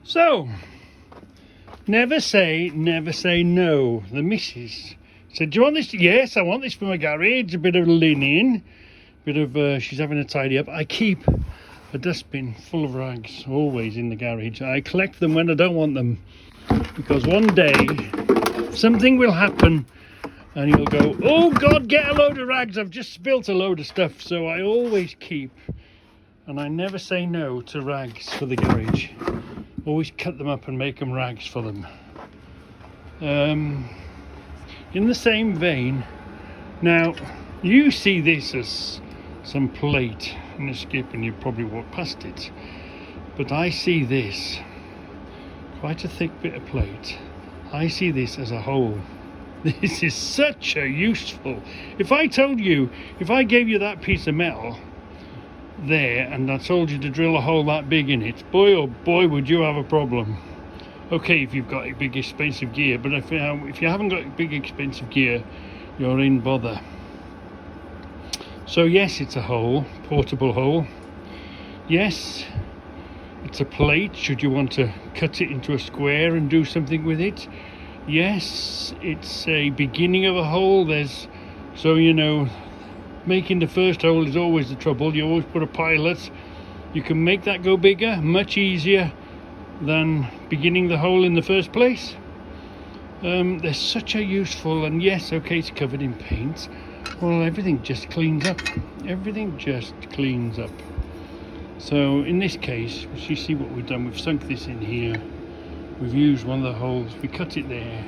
So, never say no. The missus said, do you want this? Yes, I want this for my garage. A bit of linen, she's having a tidy up. I keep a dustbin full of rags always in the garage. I collect them when I don't want them, because one day something will happen and you'll go, oh God, get a load of rags. I've just spilt a load of stuff. So I always keep, and I never say no to rags for the garage. Always cut them up and make them rags for them. In the same vein, now you see this as some plate in a skip and you probably walk past it, but I see this, quite a thick bit of plate, I see this as a hole. This is such a useful, if I told you, if I gave you that piece of metal there and I told you to drill a hole that big in it, boy oh boy would you have a problem. Okay, if you've got a big expensive gear, but if you haven't got big expensive gear, you're in bother. So yes, it's a hole, portable hole. Yes, it's a plate should you want to cut it into a square and do something with it. Yes, it's a beginning of a hole. So you know, making the first hole is always the trouble. You always put a pilot. You can make that go bigger, much easier than beginning the hole in the first place. They're such a useful, and yes, okay, it's covered in paint. Well, everything just cleans up. Everything just cleans up. So in this case, you see what we've done. We've sunk this in here. We've used one of the holes. We cut it there.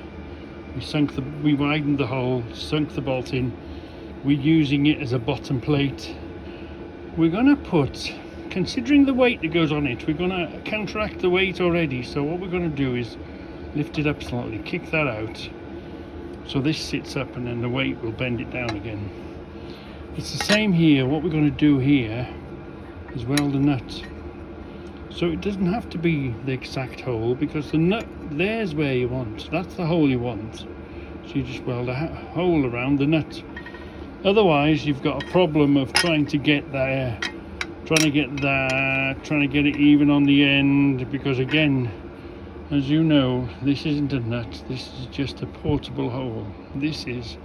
We widened the hole, sunk the bolt in. We're using it as a bottom plate. We're going to put, considering the weight that goes on it, we're going to counteract the weight already. So what we're going to do is lift it up slightly, kick that out. So this sits up and then the weight will bend it down again. It's the same here. What we're going to do here is weld a nut. So it doesn't have to be the exact hole, because the nut, there's where you want. That's the hole you want. So you just weld a hole around the nut. Otherwise, you've got a problem of trying to get it even on the end, because again, as you know, this isn't a nut, this is just a portable hole. This is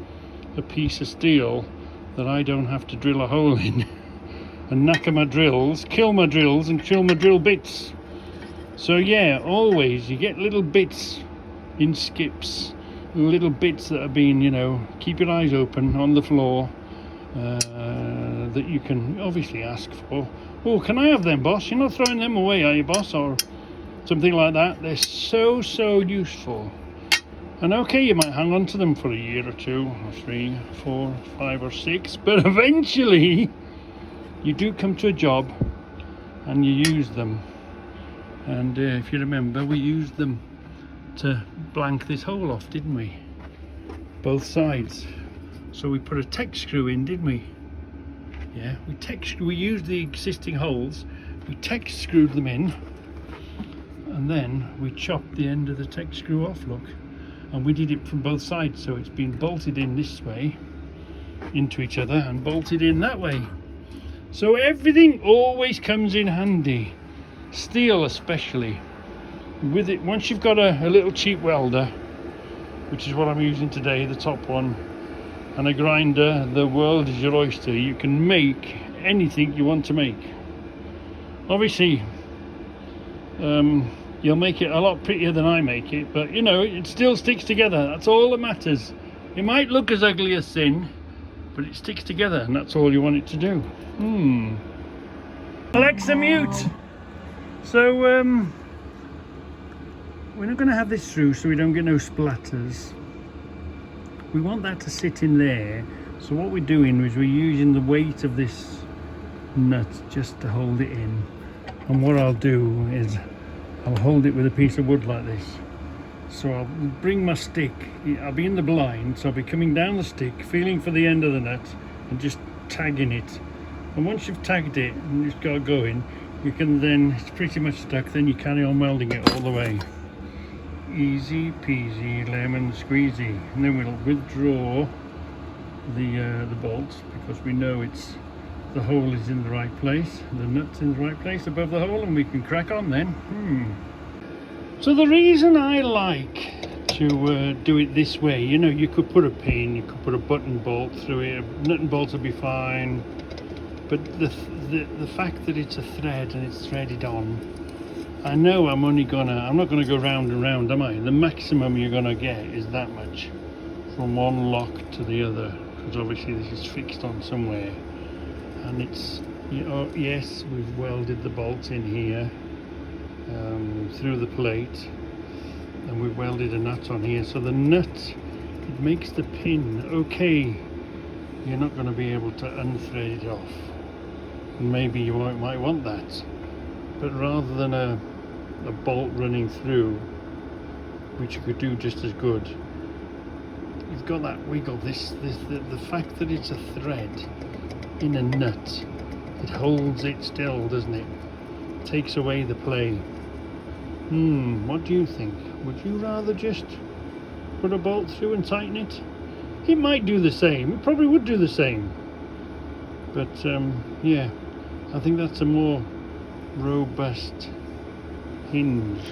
a piece of steel that I don't have to drill a hole in and knacker my drills, kill my drills and kill my drill bits. So yeah, always you get little bits in skips, little bits that are being, you know, keep your eyes open on the floor, that you can obviously ask for. Oh, can I have them, boss? You're not throwing them away, are you, boss? Or something like that. They're so useful. And okay, you might hang on to them for a year or 2 or 3, 4, 5 or 6, but eventually you do come to a job and you use them. And if you remember, we used them to blank this hole off, didn't we? Both sides. So we put a Tek screw in, didn't we? Yeah, we used the existing holes, we Tek screwed them in, and then we chopped the end of the Tek screw off, look. And we did it from both sides, so it's been bolted in this way into each other and bolted in that way. So everything always comes in handy, steel especially. With it, once you've got a little cheap welder, which is what I'm using today, the top one, and a grinder, the world is your oyster. You can make anything you want to make. Obviously, you'll make it a lot prettier than I make it, but you know, it still sticks together. That's all that matters. It might look as ugly as sin, but it sticks together, and that's all you want it to do. Alexa, mute. So we're not going to have this through so we don't get no splatters. We want that to sit in there. So what we're doing is we're using the weight of this nut just to hold it in. And what I'll do is I'll hold it with a piece of wood like this. So I'll bring my stick, I'll be in the blind, so I'll be coming down the stick, feeling for the end of the nut and just tagging it. And once you've tagged it and it's got going, you can then, it's pretty much stuck, then you carry on welding it all the way. Easy peasy lemon squeezy. And then we'll withdraw the bolt, because we know the hole is in the right place, the nut's in the right place above the hole, and we can crack on then. So the reason I like to do it this way, you know, you could put a pin, you could put a button bolt through it, a nut and bolt would be fine, but the fact that it's a thread and it's threaded on, I know I'm not gonna go round and round, am I? The maximum you're gonna get is that much from one lock to the other, because obviously this is fixed on somewhere, and it's, you know, yes, we've welded the bolts in here through the plate, and we've welded a nut on here, so the nut, it makes the pin okay. You're not going to be able to unthread it off, and maybe you might want that, but rather than a bolt running through, which you could do just as good, you've got that wiggle. The fact that it's a thread in a nut, it holds it still, doesn't it? Takes away the play. What do you think? Would you rather just put a bolt through and tighten it? It might do the same. It probably would do the same. But yeah, I think that's a more robust hinge.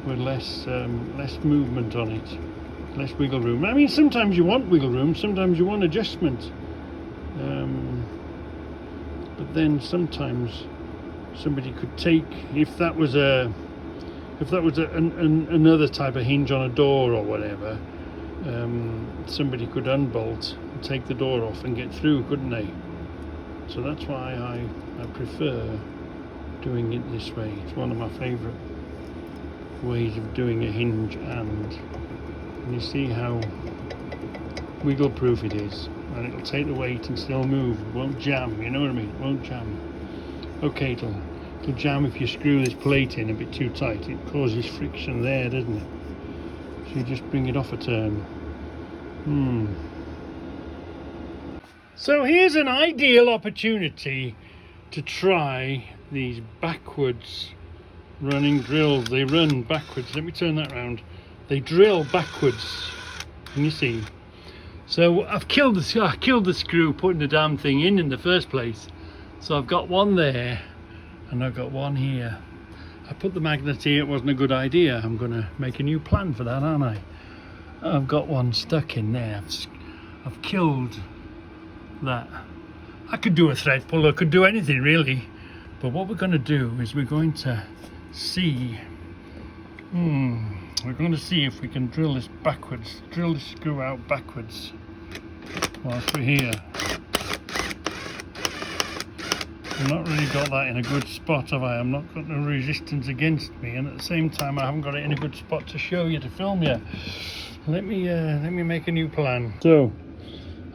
With less movement on it, less wiggle room. I mean, sometimes you want wiggle room, sometimes you want adjustment. But then sometimes somebody could take, if that was another type of hinge on a door or whatever, somebody could unbolt and take the door off and get through, couldn't they? So that's why I prefer doing it this way. It's one of my favourite ways of doing a hinge, and you see how wiggle proof it is, and it'll take the weight and still move. It won't jam, you know what I mean? It won't jam. Okay, it'll jam if you screw this plate in a bit too tight. It causes friction there, doesn't it? So you just bring it off a turn. So here's an ideal opportunity to try these backwards running drills. They run backwards. Let me turn that around. They drill backwards. Can you see? So I've killed the screw putting the damn thing in the first place. So I've got one there, and I've got one here. I put the magnet here. It wasn't a good idea. I'm going to make a new plan for that, aren't I? I've got one stuck in there. I've killed that. I could do a thread pull. I could do anything really. But what we're going to do is we're going to see. We're going to see if we can drill this backwards. Drill this screw out backwards whilst we're here. I've not really got that in a good spot, have I? I've not got no resistance against me, and at the same time I haven't got it in a good spot to show you, to film you. Let me make a new plan. So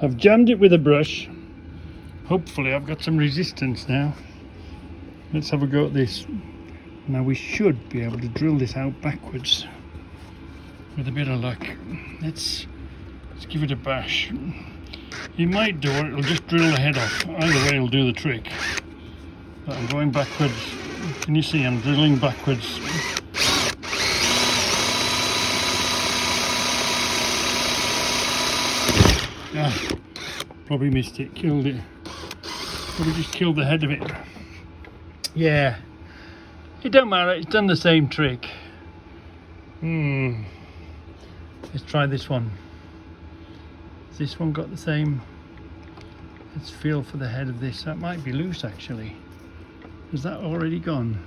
I've jammed it with a brush. Hopefully I've got some resistance now. Let's have a go at this. Now we should be able to drill this out backwards with a bit of luck. Let's give it a bash. You might do it, it'll just drill the head off. Either way it'll do the trick. But I'm going backwards. Can you see I'm drilling backwards? Probably missed it, killed it. Probably just killed the head of it. Yeah, it don't matter, it's done the same trick. Let's try this one. Has this one got the same? Let's feel for the head of this. That might be loose actually. Is that already gone?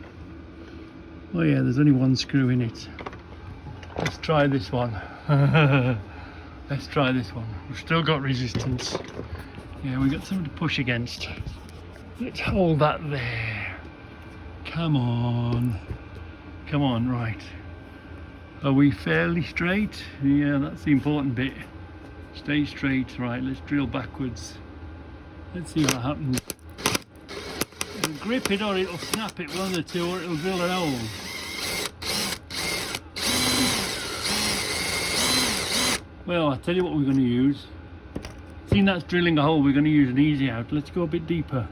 Oh yeah, there's only one screw in it. Let's try this one. Let's try this one. We've still got resistance. Yeah, we've got something to push against. Let's hold that there. Come on. Come on, right. Are we fairly straight? Yeah, that's the important bit. Stay straight. Right, let's drill backwards. Let's see what happens. It'll grip it or it'll snap it, one of the two, or it'll drill a hole. Well, I'll tell you what we're going to use. Seeing that's drilling a hole, we're going to use an easy out. Let's go a bit deeper.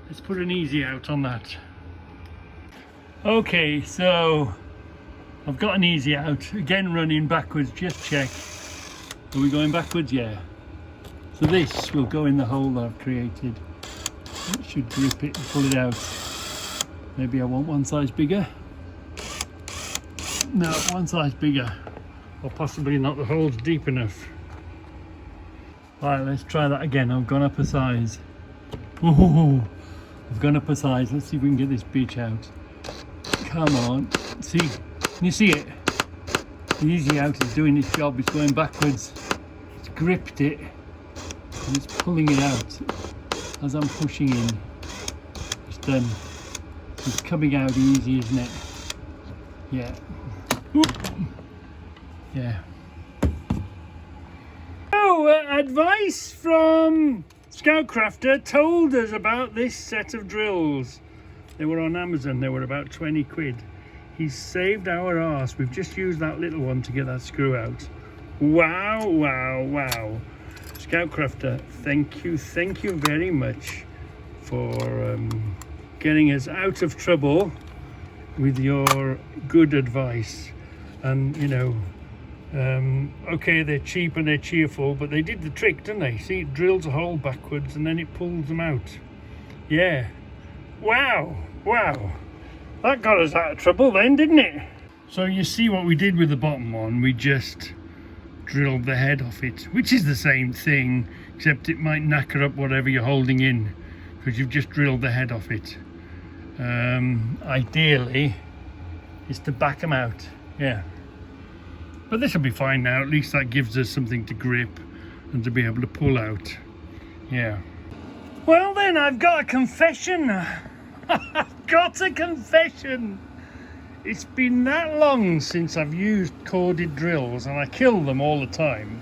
Let's put an easy out on that. Okay, so I've got an easy out. Again running backwards, just check. Are we going backwards? Yeah. So this will go in the hole that I've created. It should grip it and pull it out. Maybe I want one size bigger. No, one size bigger. Or possibly not, the hole's deep enough. Right, let's try that again. I've gone up a size. Ooh, I've gone up a size. Let's see if we can get this bitch out. Come on. See? Can you see it? The easy out is doing its job. It's going backwards. It's gripped it. And it's pulling it out as I'm pushing in. It's done. It's coming out easy, isn't it? Yeah. Yeah. Oh, advice from Scoutcrafter told us about this set of drills. They were on Amazon. They were about 20 quid. He's saved our arse. We've just used that little one to get that screw out. Wow, wow, wow. Scoutcrafter, thank you very much for getting us out of trouble with your good advice. And you know, okay, they're cheap and they're cheerful, but they did the trick, didn't they? See, it drills a hole backwards and then it pulls them out. Yeah. Wow, wow. That got us out of trouble then, didn't it? So you see what we did with the bottom one, we just drilled the head off it, which is the same thing, except it might knacker up whatever you're holding in, because you've just drilled the head off it. Ideally, is to back them out, yeah. But this will be fine now, at least that gives us something to grip and to be able to pull out, yeah. Well then, I've got a confession. I've got a confession. It's been that long since I've used corded drills, and I kill them all the time.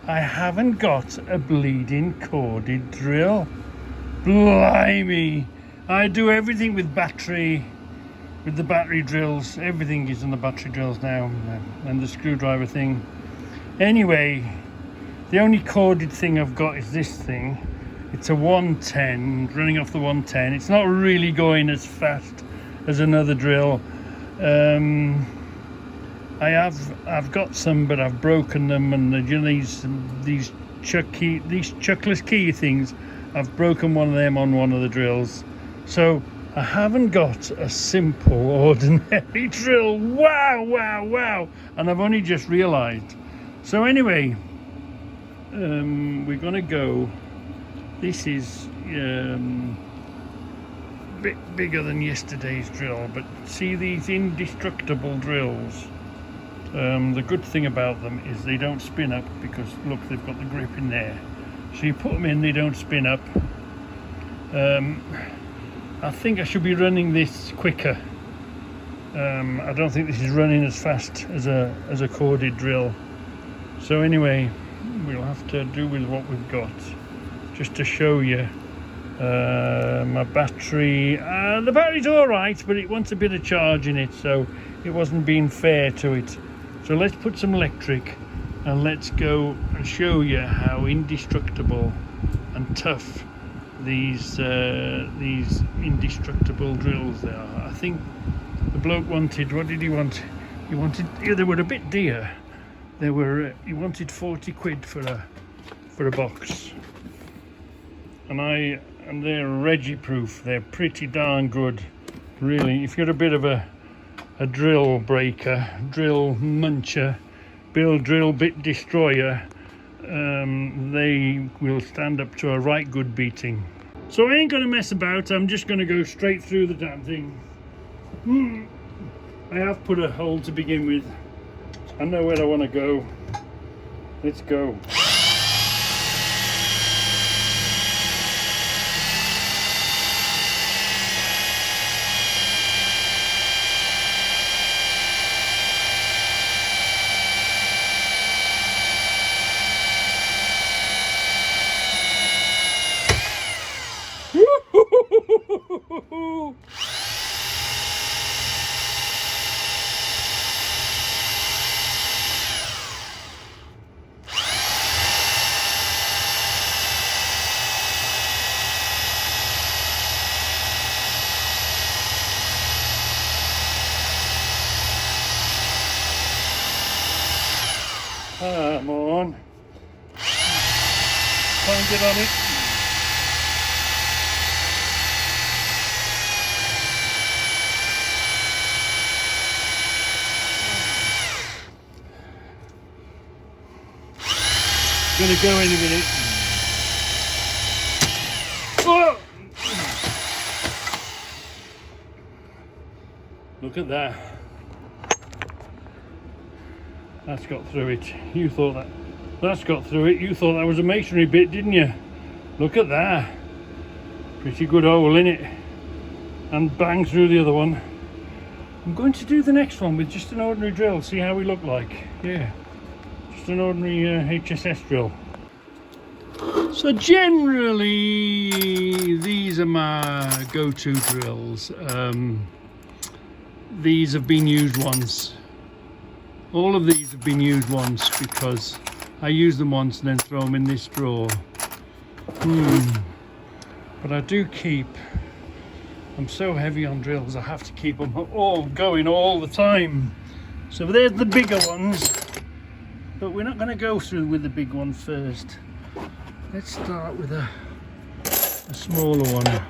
I haven't got a bleeding corded drill. Blimey. I do everything with battery, with the battery drills. Everything is on the battery drills now, and the screwdriver thing. Anyway, the only corded thing I've got is this thing. It's a 110, running off the 110. It's not really going as fast as another drill. I've got some, but I've broken them, and you know, these chuckless key things, I've broken one of them on one of the drills. So I haven't got a simple ordinary drill. Wow, wow, wow. And I've only just realized. So anyway, we're gonna go. This is a bit bigger than yesterday's drill, but see these indestructible drills. The good thing about them is they don't spin up, because look, they've got the grip in there. So you put them in, they don't spin up. I think I should be running this quicker. I don't think this is running as fast as a corded drill. So anyway, we'll have to do with what we've got. Just to show you my battery. The battery's all right, but it wants a bit of charge in it, so it wasn't being fair to it. So let's put some electric, and let's go and show you how indestructible and tough these indestructible drills they are. I think the bloke wanted, what did he want? He wanted, yeah, they were a bit dear. They were. He wanted 40 quid for a box. And they're Reggie proof. They're pretty darn good, really. If you're a bit of a drill breaker, drill muncher, drill bit destroyer, they will stand up to a right good beating. So I ain't gonna mess about. I'm just gonna go straight through the damn thing. I have put a hole to begin with. I know where I want to go. Let's go. Try and get on it. Gonna go in a minute. Oh! Look at that. That's got through it. You thought that's got through it. You thought that was a masonry bit, didn't you? Look at that. Pretty good hole in it. And bang through the other one. I'm going to do the next one with just an ordinary drill. See how we look like. Yeah. Just an ordinary HSS drill. So generally these are my go-to drills. These have been used once. All of these have been used once because I use them once and then throw them in this drawer. But I do keep, I'm so heavy on drills, I have to keep them all going all the time. So there's the bigger ones, but we're not going to go through with the big one first. Let's start with a smaller one.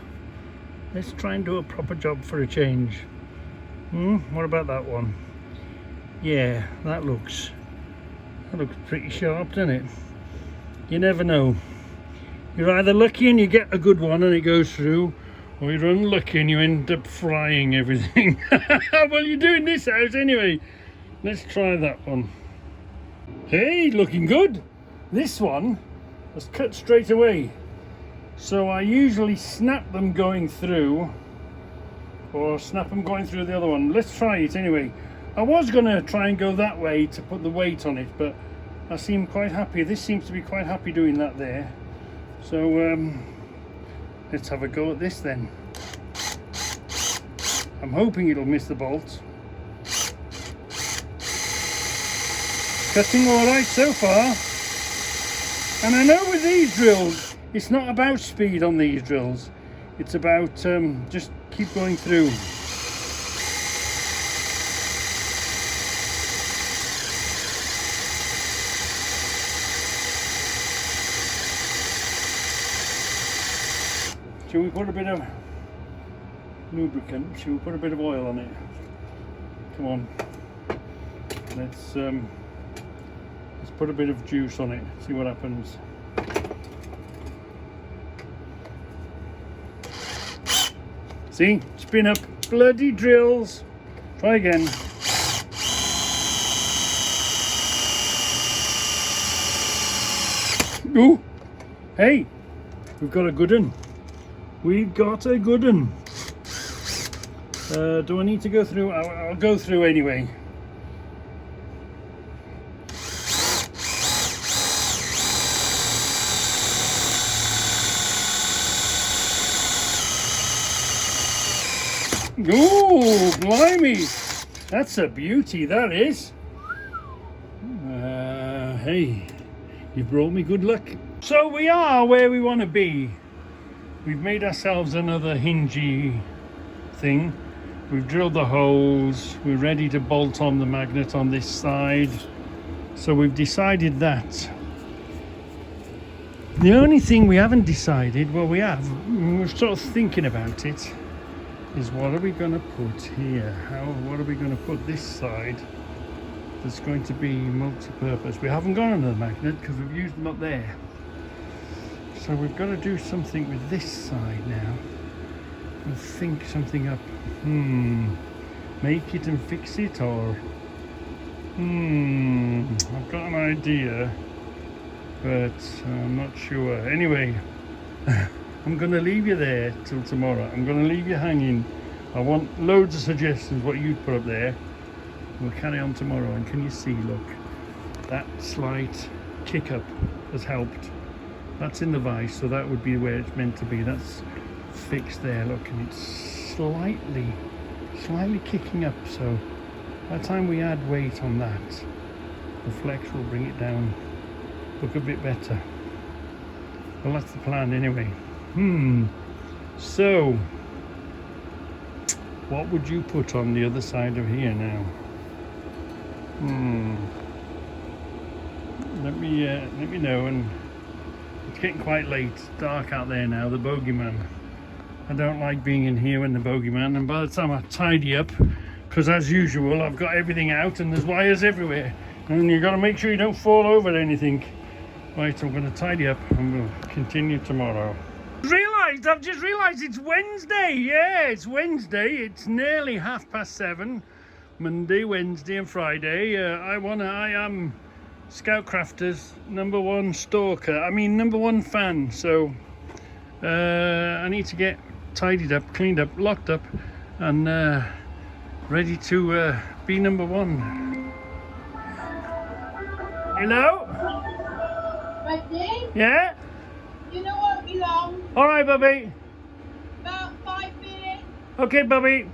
Let's try and do a proper job for a change. What about that one? Yeah, that looks pretty sharp, doesn't it? You never know. You're either lucky and you get a good one and it goes through, or you're unlucky and you end up frying everything. Well, you're doing this house anyway. Let's try that one. Hey, looking good. This one has cut straight away. So I usually snap them going through, or snap them going through the other one. Let's try it anyway. I was going to try and go that way to put the weight on it, but I seem quite happy. This seems to be quite happy doing that there. So let's have a go at this then. I'm hoping it'll miss the bolt. Cutting all right so far. And I know with these drills, it's not about speed on these drills. It's about just keep going through. Shall we put a bit of lubricant? Shall we put a bit of oil on it? Come on. Let's put a bit of juice on it. See what happens. See? Spin up. Bloody drills. Try again. Ooh! Hey! We've got a good one. We've got a good one. Do I need to go through? I'll go through anyway. Oh, blimey! That's a beauty, that is. Hey, you brought me good luck. So we are where we want to be. We've made ourselves another hingey thing. We've drilled the holes. We're ready to bolt on the magnet on this side. So we've decided that. The only thing we haven't decided, well we have, we're sort of thinking about it, is what are we going to put here? What are we going to put this side that's going to be multi-purpose? We haven't gone under the magnet because we've used them up there. So we've got to do something with this side now. And think something up. Make it and fix it, or I've got an idea, but I'm not sure. Anyway, I'm going to leave you there till tomorrow. I'm going to leave you hanging. I want loads of suggestions what you'd put up there. We'll carry on tomorrow. And can you see, look, that slight kick up has helped. That's in the vise, so that would be where it's meant to be. That's fixed there, look, and it's slightly kicking up. So by the time we add weight on that, the flex will bring it down, look a bit better. Well, that's the plan anyway. So what would you put on the other side of here now? Let me know, and It's getting quite late. It's dark out there now, the bogeyman. I don't like being in here when the bogeyman, and by the time I tidy up, because as usual I've got everything out and there's wires everywhere, and you've got to make sure you don't fall over anything. Right, I'm going to tidy up and we'll continue tomorrow. I've just realised it's Wednesday. Yeah, it's Wednesday. It's nearly 7:30. Monday, Wednesday and Friday. I am Scoutcrafters #1 stalker. I mean #1 fan. So I need to get tidied up, cleaned up, locked up, and ready to be #1. Hello? Ready? Yeah? You know what belongs? All right, Bubby. About 5 minutes. Okay, Bubby.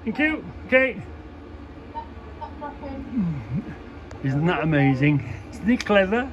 Thank you. Okay. That's nothing. Isn't that amazing? Isn't it clever?